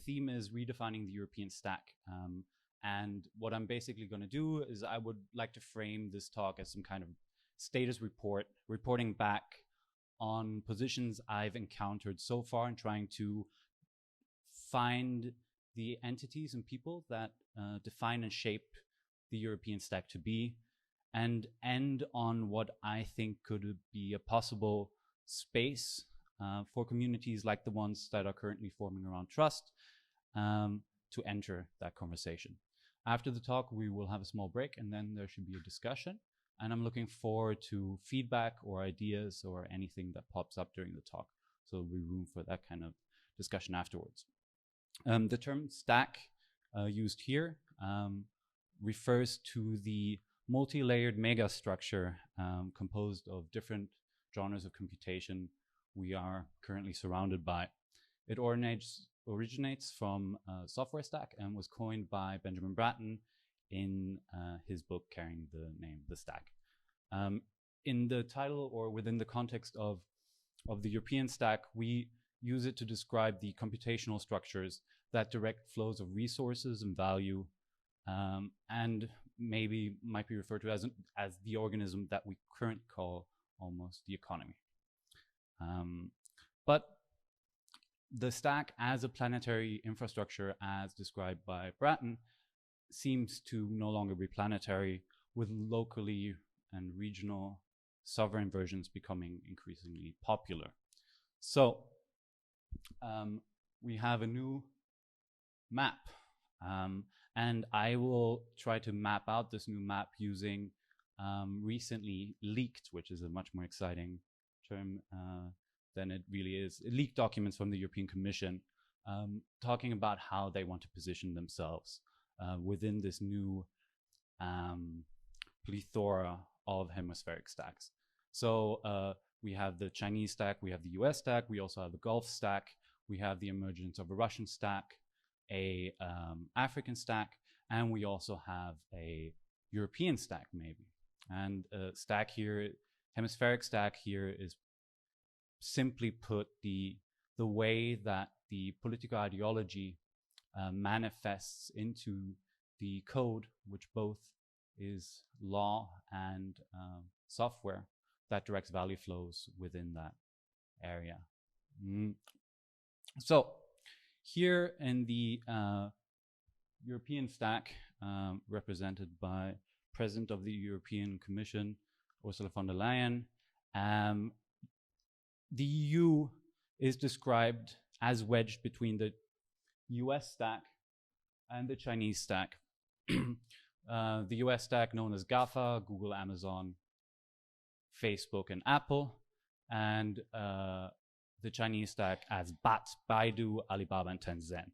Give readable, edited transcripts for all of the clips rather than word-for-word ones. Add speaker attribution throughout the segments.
Speaker 1: theme is redefining the European stack. And what I'm basically going to do is I would like to frame this talk as some kind of status report, reporting back on positions I've encountered so far and trying to find the entities and people that define and shape the European stack to be, and end on what I think could be a possible space for communities like the ones that are currently forming around trust to enter that conversation. After the talk, we will have a small break, and then there should be a discussion. And I'm looking forward to feedback or ideas or anything that pops up during the talk. So there'll be room for that kind of discussion afterwards. The term stack used here refers to the multi-layered megastructure composed of different genres of computation we are currently surrounded by. It originates from software stack and was coined by Benjamin Bratton in his book carrying the name The Stack. In the title or within the context of the European stack, we use it to describe the computational structures that direct flows of resources and value, and maybe might be referred to as the organism that we currently call almost the economy. But the stack as a planetary infrastructure, as described by Bratton, seems to no longer be planetary, with locally and regional sovereign versions becoming increasingly popular. So we have a new map, and I will try to map out this new map using recently leaked, which is a much more exciting term than it really is, leaked documents from the European Commission talking about how they want to position themselves within this new plethora of hemispheric stacks. So we have the Chinese stack, we have the US stack, we also have the Gulf stack, we have the emergence of a Russian stack, a African stack, and we also have a European stack maybe. And stack here, hemispheric stack here is simply put the way that the political ideology manifests into the code, which both is law and software that directs value flows within that area. So here in the European stack, represented by President of the European Commission, Ursula von der Leyen, the EU is described as wedged between the US stack and the Chinese stack. The US stack known as GAFA, Google, Amazon, Facebook, and Apple, and the Chinese stack as BAT, Baidu, Alibaba, and Tencent.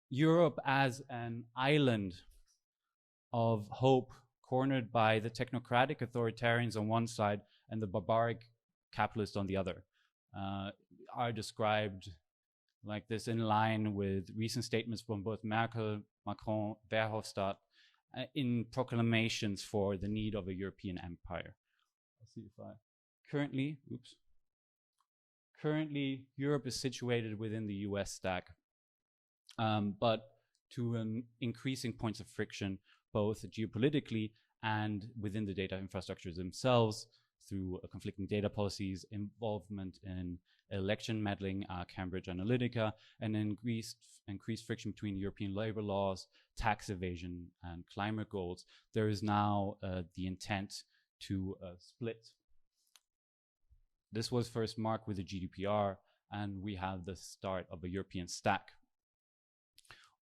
Speaker 1: Europe as an island of hope, cornered by the technocratic authoritarians on one side and the barbaric capitalists on the other, are described like this, in line with recent statements from both Merkel, Macron, Verhofstadt, in proclamations for the need of a European empire. Let's see if I currently Europe is situated within the US stack, but to an increasing points of friction, both geopolitically and within the data infrastructures themselves, through conflicting data policies, involvement in election meddling, Cambridge Analytica, and increased friction between European labor laws, tax evasion, and climate goals. There is now the intent to split. This was first marked with the GDPR, and we have the start of a European stack.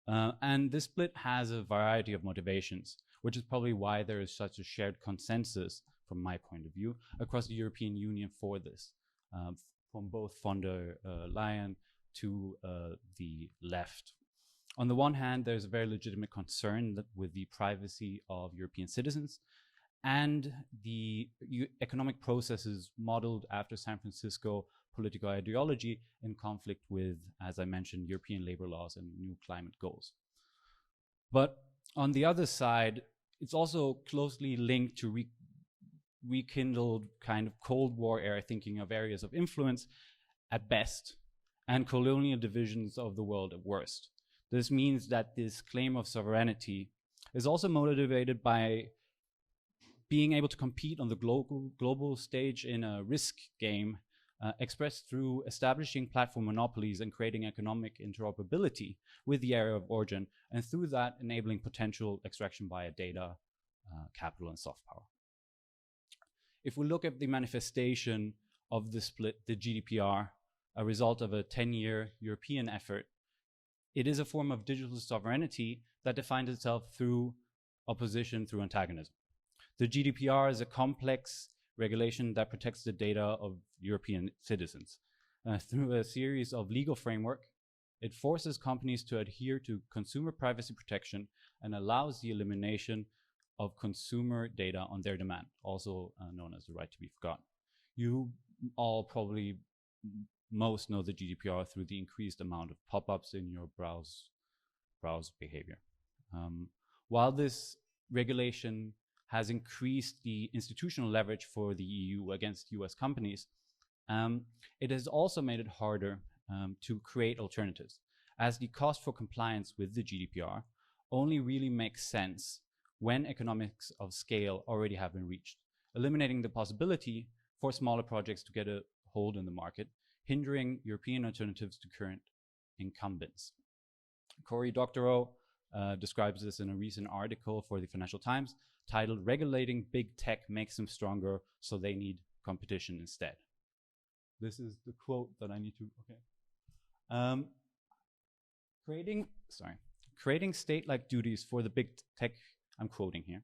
Speaker 1: And this split has a variety of motivations, which is probably why there is such a shared consensus, from my point of view, across the European Union for this, from both von der Leyen to the left. On the one hand, there's a very legitimate concern with the privacy of European citizens and the economic processes modeled after San Francisco political ideology in conflict with, as I mentioned, European labor laws and new climate goals. But on the other side, it's also closely linked to rekindled kind of Cold War era thinking of areas of influence at best, and colonial divisions of the world at worst. This means that this claim of sovereignty is also motivated by being able to compete on the global stage in a risk game, expressed through establishing platform monopolies and creating economic interoperability with the area of origin, and through that enabling potential extraction via data, capital, and soft power. If we look at the manifestation of the split, the GDPR, a result of a 10-year European effort, it is a form of digital sovereignty that defines itself through opposition, through antagonism. The GDPR is a complex regulation that protects the data of European citizens. Through a series of legal framework, it forces companies to adhere to consumer privacy protection and allows the elimination of consumer data on their demand, also known as the right to be forgotten. You all probably most know the GDPR through the increased amount of pop-ups in your browse behavior. While this regulation has increased the institutional leverage for the EU against US companies, it has also made it harder to create alternatives, as the cost for compliance with the GDPR only really makes sense when economics of scale already have been reached, eliminating the possibility for smaller projects to get a hold in the market, hindering European alternatives to current incumbents. Cory Doctorow describes this in a recent article for the Financial Times titled "Regulating Big Tech Makes Them Stronger, so they need competition instead." This is the quote that I need to, okay. Creating state-like duties for the big tech, I'm quoting here,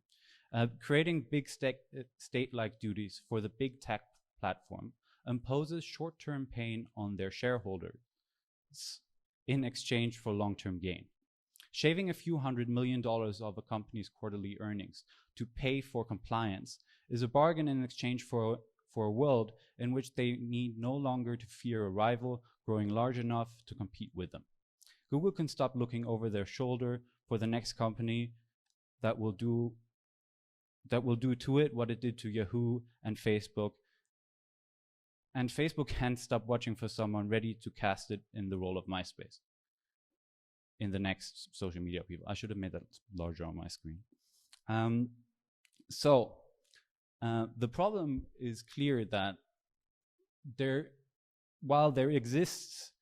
Speaker 1: creating big state-like duties for the big tech platform imposes short-term pain on their shareholders in exchange for long-term gain. Shaving a few $100 million of a company's quarterly earnings to pay for compliance is a bargain in exchange for a world in which they need no longer to fear a rival growing large enough to compete with them. Google can stop looking over their shoulder for the next company that will do to it what it did to Yahoo and Facebook. And Facebook can't stop watching for someone ready to cast it in the role of MySpace in the next social media people. I should have made that larger on my screen. The problem is clear that while there exists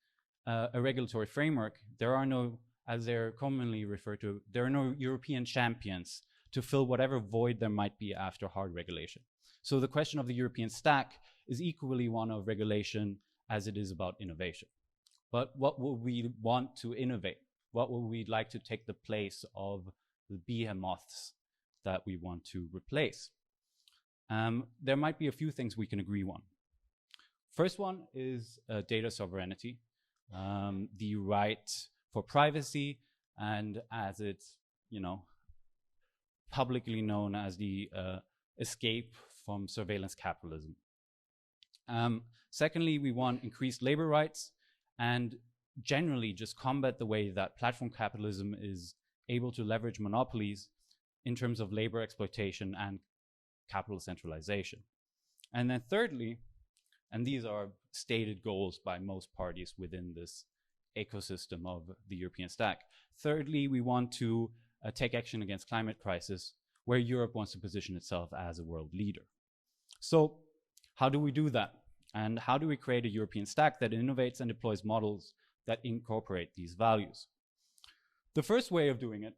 Speaker 1: a regulatory framework, there are no, as they're commonly referred to, there are no European champions to fill whatever void there might be after hard regulation. So the question of the European stack is equally one of regulation as it is about innovation. But what would we want to innovate? What would we like to take the place of the behemoths that we want to replace? There might be a few things we can agree on. First one is data sovereignty, the right for privacy, and as it's publicly known as the escape from surveillance capitalism. Secondly, we want increased labor rights and generally just combat the way that platform capitalism is able to leverage monopolies in terms of labor exploitation and capital centralization. And then thirdly, and these are stated goals by most parties within this ecosystem of the European stack. Thirdly, we want to take action against climate crisis, where Europe wants to position itself as a world leader. So how do we do that? And how do we create a European stack that innovates and deploys models that incorporate these values? The first way of doing it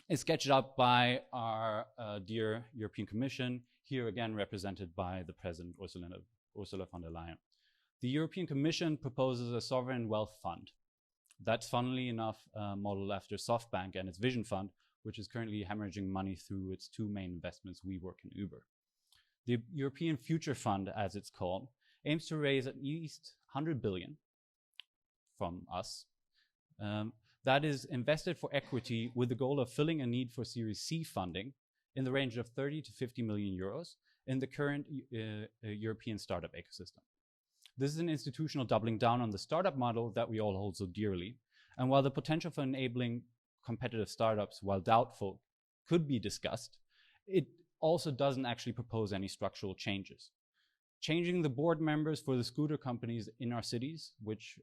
Speaker 1: is sketched out by our dear European Commission, here again represented by the President Ursula von der Leyen. The European Commission proposes a sovereign wealth fund. That's funnily enough modeled after SoftBank and its Vision Fund, which is currently hemorrhaging money through its two main investments, WeWork and Uber. The European Future Fund, as it's called, aims to raise at least 100 billion from us. That is invested for equity with the goal of filling a need for Series C funding in the range of 30 to 50 million euros in the current European startup ecosystem. This is an institutional doubling down on the startup model that we all hold so dearly. And while the potential for enabling competitive startups, while doubtful, could be discussed, it also doesn't actually propose any structural changes. changing the board members for the scooter companies in our cities, which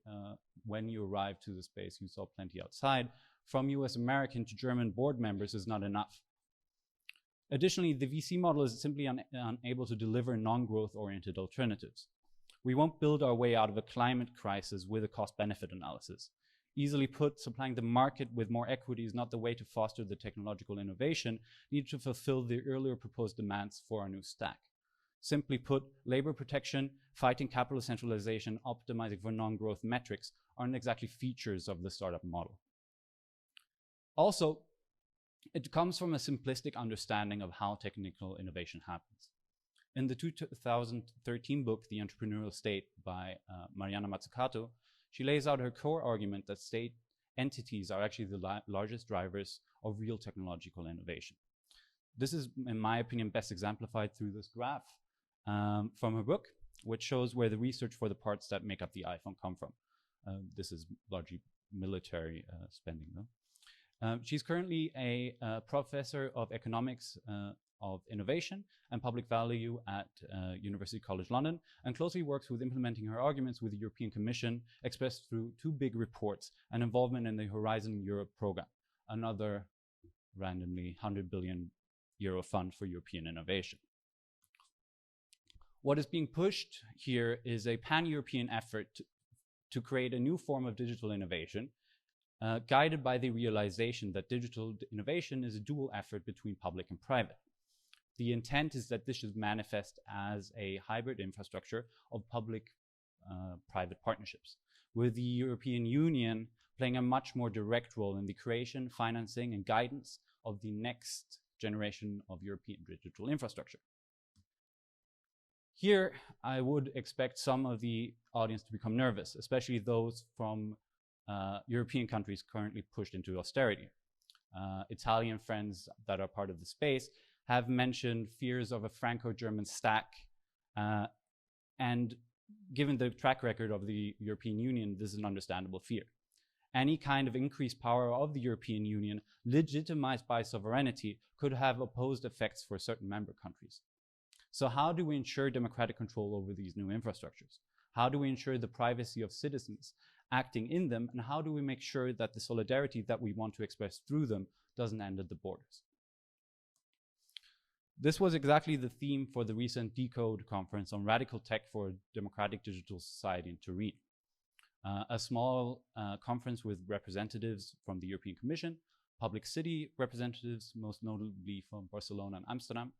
Speaker 1: when you arrive to the space, you saw plenty outside, from US American to German board members is not enough. Additionally, the VC model is simply unable to deliver non-growth oriented alternatives. We won't build our way out of a climate crisis with a cost-benefit analysis. Easily put, supplying the market with more equity is not the way to foster the technological innovation needed to fulfill the earlier proposed demands for our new stack. Simply put, labor protection, fighting capital centralization, optimizing for non-growth metrics aren't exactly features of the startup model. Also, it comes from a simplistic understanding of how technical innovation happens. In the 2013 book, The Entrepreneurial State by Mariana Mazzucato, she lays out her core argument that state entities are actually the largest drivers of real technological innovation. This is, in my opinion, best exemplified through this graph from her book, which shows where the research for the parts that make up the iPhone come from. This is largely military spending, though. She's currently a professor of economics of innovation and public value at University College London, and closely works with implementing her arguments with the European Commission, expressed through 2 big reports and involvement in the Horizon Europe program, another randomly €100 billion fund for European innovation. What is being pushed here is a pan-European effort to create a new form of digital innovation, guided by the realization that digital innovation is a dual effort between public and private. The intent is that this should manifest as a hybrid infrastructure of public-private partnerships, with the European Union playing a much more direct role in the creation, financing, and guidance of the next generation of European digital infrastructure. Here, I would expect some of the audience to become nervous, especially those from European countries currently pushed into austerity. Italian friends that are part of the space have mentioned fears of a Franco-German stack, and given the track record of the European Union, this is an understandable fear. Any kind of increased power of the European Union, legitimized by sovereignty, could have opposed effects for certain member countries. So how do we ensure democratic control over these new infrastructures? How do we ensure the privacy of citizens acting in them, and how do we make sure that the solidarity that we want to express through them doesn't end at the borders? This was exactly the theme for the recent Decode conference on radical tech for a democratic digital society in Turin. A small conference with representatives from the European Commission, public city representatives, most notably from Barcelona and Amsterdam,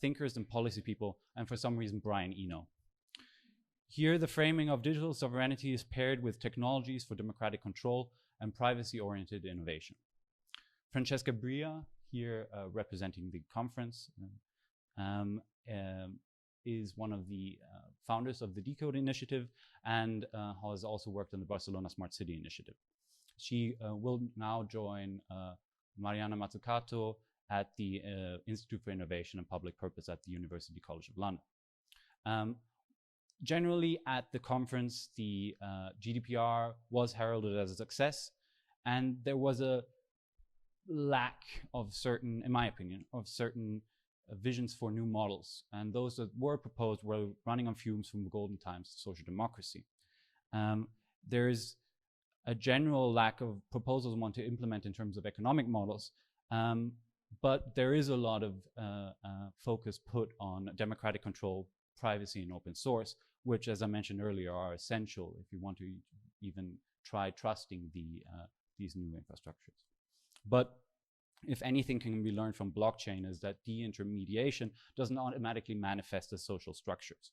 Speaker 1: thinkers and policy people, and for some reason, Brian Eno. Here, the framing of digital sovereignty is paired with technologies for democratic control and privacy-oriented innovation. Francesca Bria, here representing the conference, is one of the founders of the Decode initiative and has also worked on the Barcelona Smart City initiative. She will now join Mariana Mazzucato at the Institute for Innovation and Public Purpose at the University College of London. Generally, at the conference, the GDPR was heralded as a success, and there was a lack of certain, in my opinion, of certain visions for new models. And those that were proposed were running on fumes from the golden times of social democracy. There's a general lack of proposals we want to implement in terms of economic models, but there is a lot of focus put on democratic control, privacy, and open source, which, as I mentioned earlier, are essential if you want to even try trusting these new infrastructures. But if anything can be learned from blockchain is that de-intermediation doesn't automatically manifest as social structures.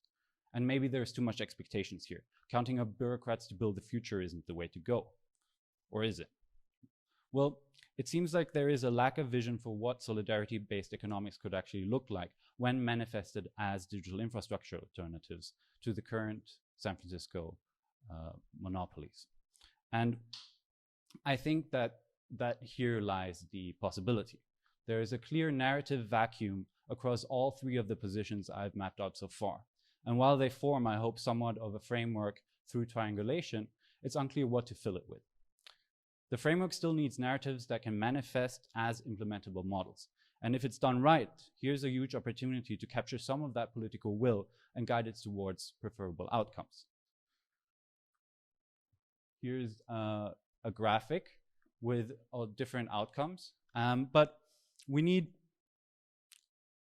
Speaker 1: And maybe there's too much expectations here. Counting on bureaucrats to build the future isn't the way to go. Or is it? Well, it seems like there is a lack of vision for what solidarity-based economics could actually look like when manifested as digital infrastructure alternatives to the current San Francisco monopolies. And I think that here lies the possibility. There is a clear narrative vacuum across all 3 of the positions I've mapped out so far. And while they form, I hope, somewhat of a framework through triangulation, it's unclear what to fill it with. The framework still needs narratives that can manifest as implementable models. And if it's done right, here's a huge opportunity to capture some of that political will and guide it towards preferable outcomes. Here's a graphic with all different outcomes, but we need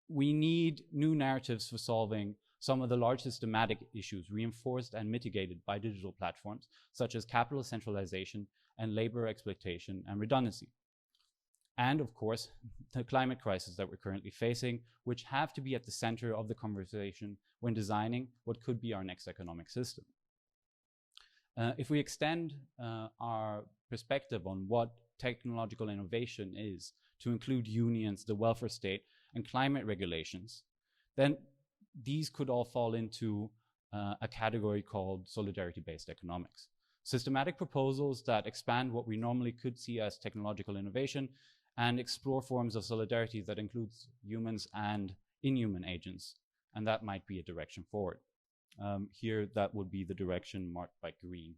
Speaker 1: new narratives for solving some of the large systematic issues reinforced and mitigated by digital platforms, such as capital centralization and labor exploitation and redundancy. And of course, the climate crisis that we're currently facing, which have to be at the center of the conversation when designing what could be our next economic system. If we extend our perspective on what technological innovation is to include unions, the welfare state, and climate regulations, then these could all fall into a category called solidarity-based economics. Systematic proposals that expand what we normally could see as technological innovation and explore forms of solidarity that includes humans and inhuman agents. And that might be a direction forward. Here, that would be the direction marked by green.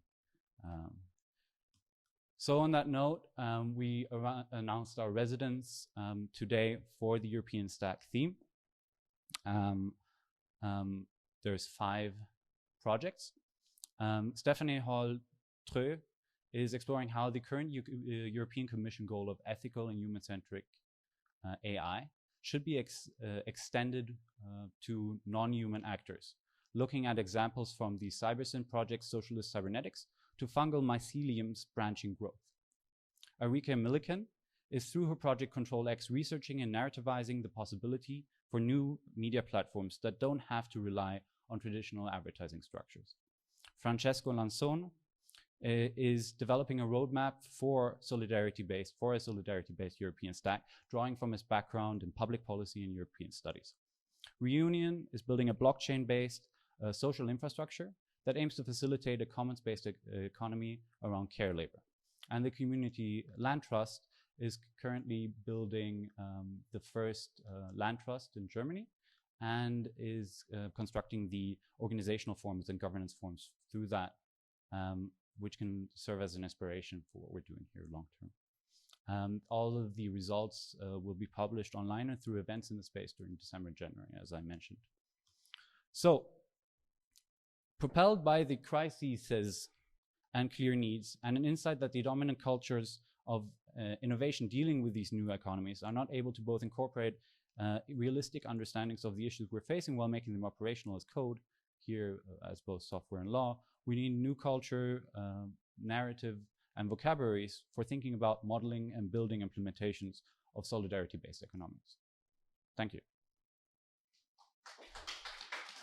Speaker 1: So on that note, we announced our residence today for the European Stack theme. There's 5 projects. Stephanie Hall-Treux is exploring how the current European Commission goal of ethical and human-centric AI should be extended to non-human actors, looking at examples from the CyberSyn project Socialist Cybernetics to fungal mycelium's branching growth. Arika Milliken is, through her project Control X, researching and narrativizing the possibility for new media platforms that don't have to rely on traditional advertising structures. Francesco Lanzone is developing a roadmap for a solidarity-based European stack, drawing from his background in public policy and European studies. Reunion is building a blockchain-based social infrastructure that aims to facilitate a commons-based economy around care labor. And the Community Land Trust is currently building the first land trust in Germany and is constructing the organizational forms and governance forms through that, which can serve as an inspiration for what we're doing here long term. All of the results will be published online and through events in the space during December and January, as I mentioned. So, propelled by the crises and clear needs and an insight that the dominant cultures of innovation dealing with these new economies are not able to both incorporate realistic understandings of the issues we're facing while making them operational as code, here as both software and law, we need new culture, narrative, and vocabularies for thinking about modeling and building implementations of solidarity-based economics. Thank you.